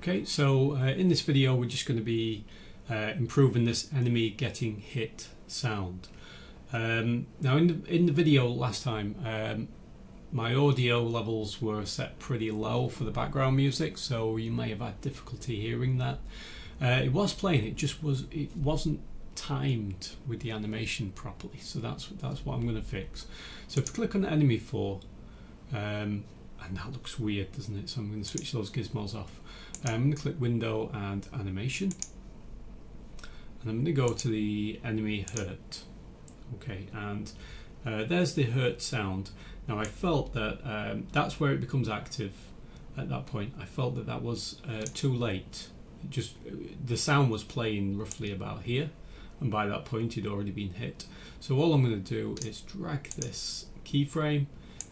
Okay, so in this video we're just going to be improving this enemy getting hit sound. Now in the video last time my audio levels were set pretty low for the background music, so you may have had difficulty hearing that. It was playing, it wasn't timed with the animation properly, so that's what I'm going to fix. So if you click on enemy 4, and that looks weird, doesn't it? So I'm going to switch those gizmos off. I'm going to click window and animation, and I'm going to go to the enemy hurt. Okay, and there's the hurt sound. Now I felt that that's where it becomes active at that point. I felt that was too late. The sound was playing roughly about here, and by that point it'd already been hit. So all I'm going to do is drag this keyframe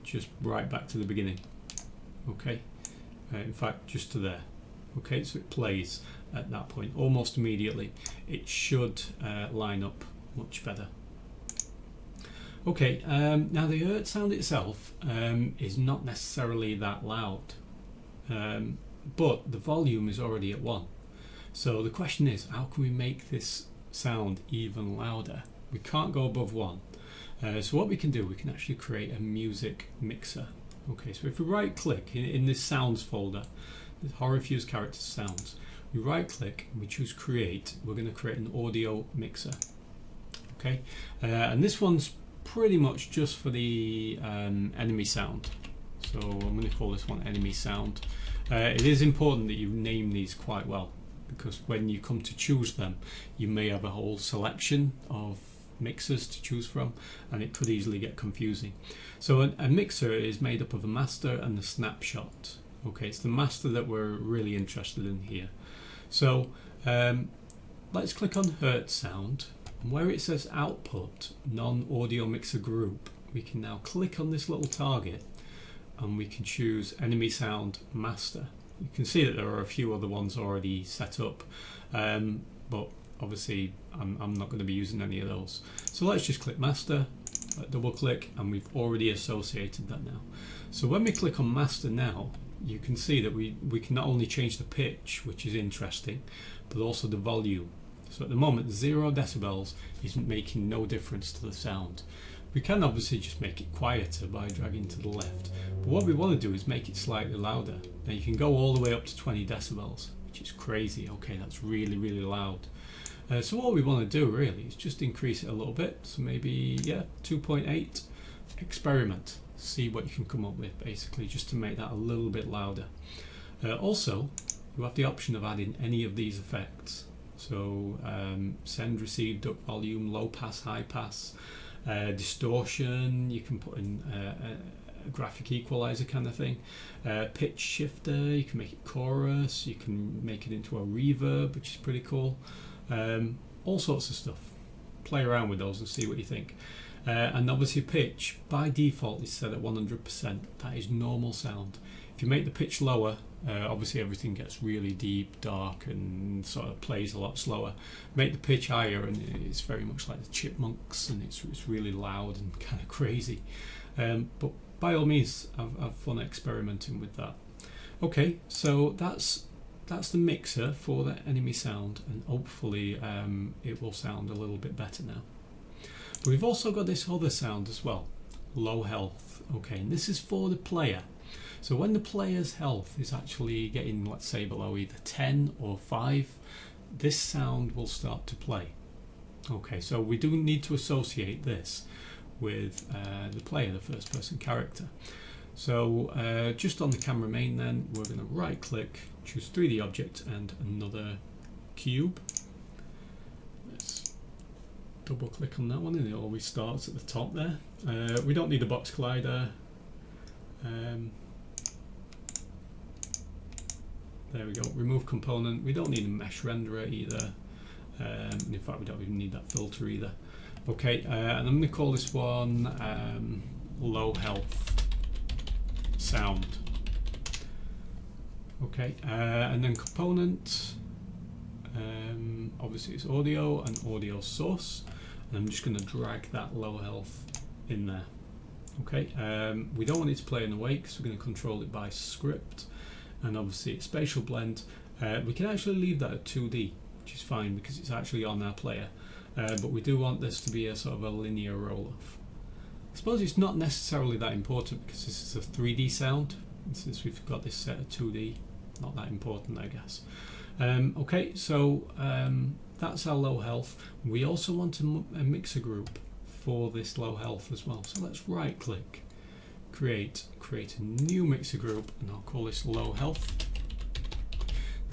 just right back to the beginning. Okay, in fact just to there. Okay, so it plays at that point almost immediately. It should line up much better. Okay, now the hurt sound itself is not necessarily that loud, but the volume is already at 1. So the question is, how can we make this sound even louder? We can't go above 1. So what we can do, we can actually create a music mixer. Okay, so if we right click in this sounds folder, the HorrorFuse character sounds, we right click and we choose create. We're going to create an audio mixer. Okay, and this one's pretty much just for the enemy sound. So I'm going to call this one enemy sound. It is important that you name these quite well, because when you come to choose them, you may have a whole selection of mixers to choose from, and it could easily get confusing. So a mixer is made up of a master and a snapshot. Okay, it's the master that we're really interested in here. So let's click on hurt sound, and where it says output non-audio mixer group, we can now click on this little target and we can choose enemy sound master. You can see that there are a few other ones already set up, but obviously I'm not going to be using any of those. So let's just click master, double click, and we've already associated that now. So when we click on master now, you can see that we can not only change the pitch, which is interesting, but also the volume. So at the moment 0 decibels is making no difference to the sound. We can obviously just make it quieter by dragging to the left, but what we want to do is make it slightly louder. Now you can go all the way up to 20 decibels, which is crazy. Okay, that's really loud. So what we want to do really is just increase it a little bit. So maybe 2.8. Experiment, see what you can come up with, basically just to make that a little bit louder. Also, you have the option of adding any of these effects. So send, receive, duck volume, low pass, high pass, distortion. You can put in a graphic equalizer kind of thing, pitch shifter. You can make it chorus. You can make it into a reverb, which is pretty cool. All sorts of stuff. Play around with those and see what you think. And obviously pitch by default is set at 100%. That is normal sound. If you make the pitch lower, obviously everything gets really deep, dark, and sort of plays a lot slower. Make the pitch higher and it's very much like the Chipmunks, and it's really loud and kind of crazy. But by all means, have fun experimenting with that. Okay, so that's the mixer for the enemy sound, and hopefully it will sound a little bit better now. But we've also got this other sound as well, low health. Okay, and this is for the player. So when the player's health is actually getting, let's say, below either 10 or 5, this sound will start to play. Okay, so we do need to associate this with the player, the first person character. So just on the camera main then, we're going to right click, choose 3D object and another cube. Let's double click on that one, and it always starts at the top there. We don't need a box collider. There we go, remove component. We don't need a mesh renderer either. In fact, we don't even need that filter either. Okay, and I'm going to call this one low health sound. Okay, and then component, obviously it's audio and audio source, and I'm just going to drag that low health in there. Okay, we don't want it to play in awake, so we're going to control it by script, and obviously it's spatial blend, We can actually leave that at 2D, which is fine because it's actually on our player, but we do want this to be a sort of a linear roll-off. I suppose it's not necessarily that important because this is a 3D sound, and since we've got this set of 2D, not that important, I guess. Okay, so that's our low health. We also want a mixer group for this low health as well. So let's right click, create a new mixer group, and I'll call this low health.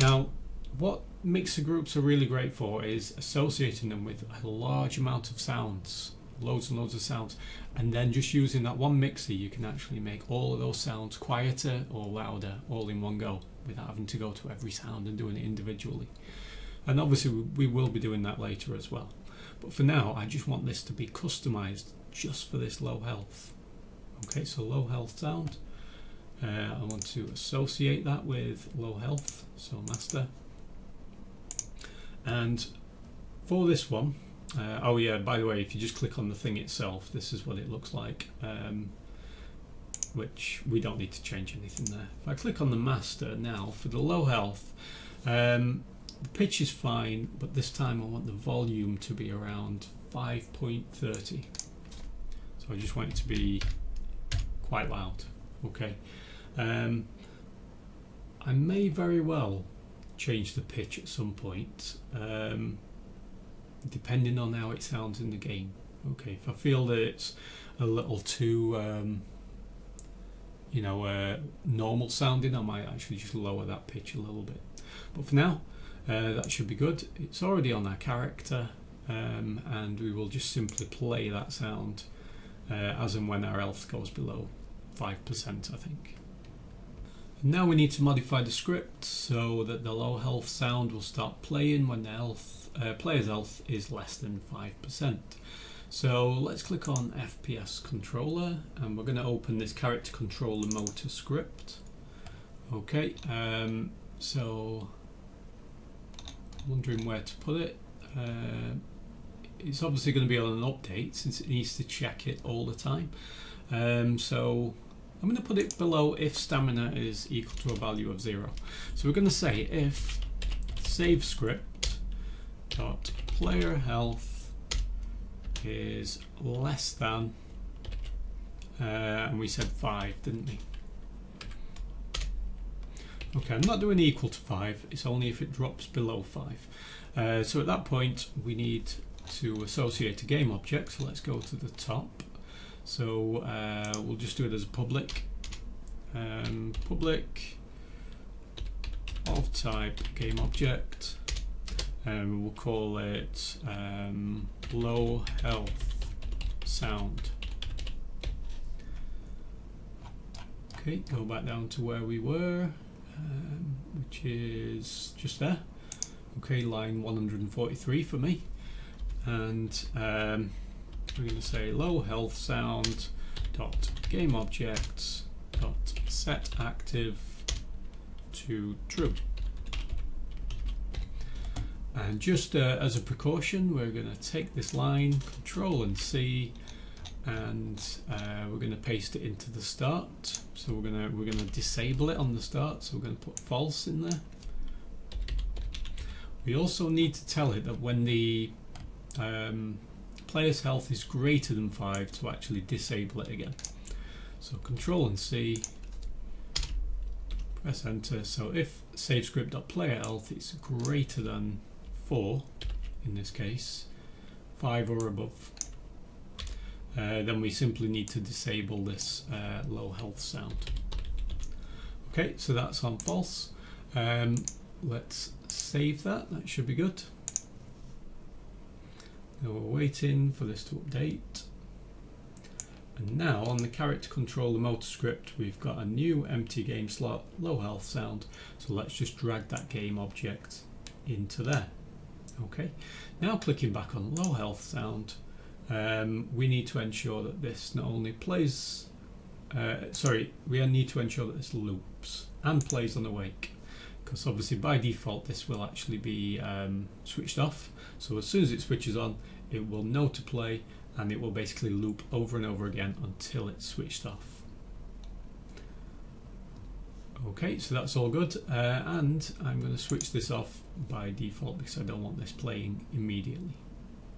Now, what mixer groups are really great for is associating them with a large amount of sounds, loads and loads of sounds, and then just using that one mixer you can actually make all of those sounds quieter or louder all in one go without having to go to every sound and doing it individually. And obviously we will be doing that later as well, but for now I just want this to be customized just for this low health. Okay, so low health sound, I want to associate that with low health, so master. And for this one, oh yeah, by the way, if you just click on the thing itself, this is what it looks like, which we don't need to change anything there. If I click on the master now, for the low health, the pitch is fine, but this time I want the volume to be around 5.30. So I just want it to be quite loud. Okay. I may very well change the pitch at some point, depending on how it sounds in the game. Okay, if I feel that it's a little too normal sounding, I might actually just lower that pitch a little bit. But for now, that should be good. It's already on our character, and we will just simply play that sound as and when our health goes below 5%, I think. Now we need to modify the script so that the low health sound will start playing when the player's health is less than 5%. So let's click on FPS controller, and we're going to open this character controller motor script. Okay, so I'm wondering where to put it. It's obviously going to be on an update since it needs to check it all the time. So I'm going to put it below if stamina is equal to a value of 0. So we're going to say if save script dot player health is less than, and we said 5, didn't we? Okay, I'm not doing equal to 5, it's only if it drops below 5. So at that point we need to associate a game object, so let's go to the top. So we'll just do it as a public, public of type game object, and we'll call it low health sound. Okay, go back down to where we were, which is just there. Okay, line 143 for me, and we're going to say low health sound dot game objects dot set active to true. And just as a precaution, we're going to take this line, Control and C, and we're going to paste it into the start. So we're going to disable it on the start. So we're going to put false in there. We also need to tell it that when the player's health is greater than 5 to actually disable it again. So Control and C, press enter. So if save script.player health is greater than 4, in this case 5 or above, then we simply need to disable this low health sound. Okay, so that's on false. Let's save that, that should be good. Now we're waiting for this to update, and now on the character controller motor script we've got a new empty game slot, low health sound, so let's just drag that game object into there. Okay, now clicking back on low health sound, we need to ensure that this not only plays, we need to ensure that this loops and plays on awake, because obviously by default this will actually be switched off. So as soon as it switches on, it will know to play, and it will basically loop over and over again until it's switched off. Okay, so that's all good, and I'm going to switch this off by default because I don't want this playing immediately.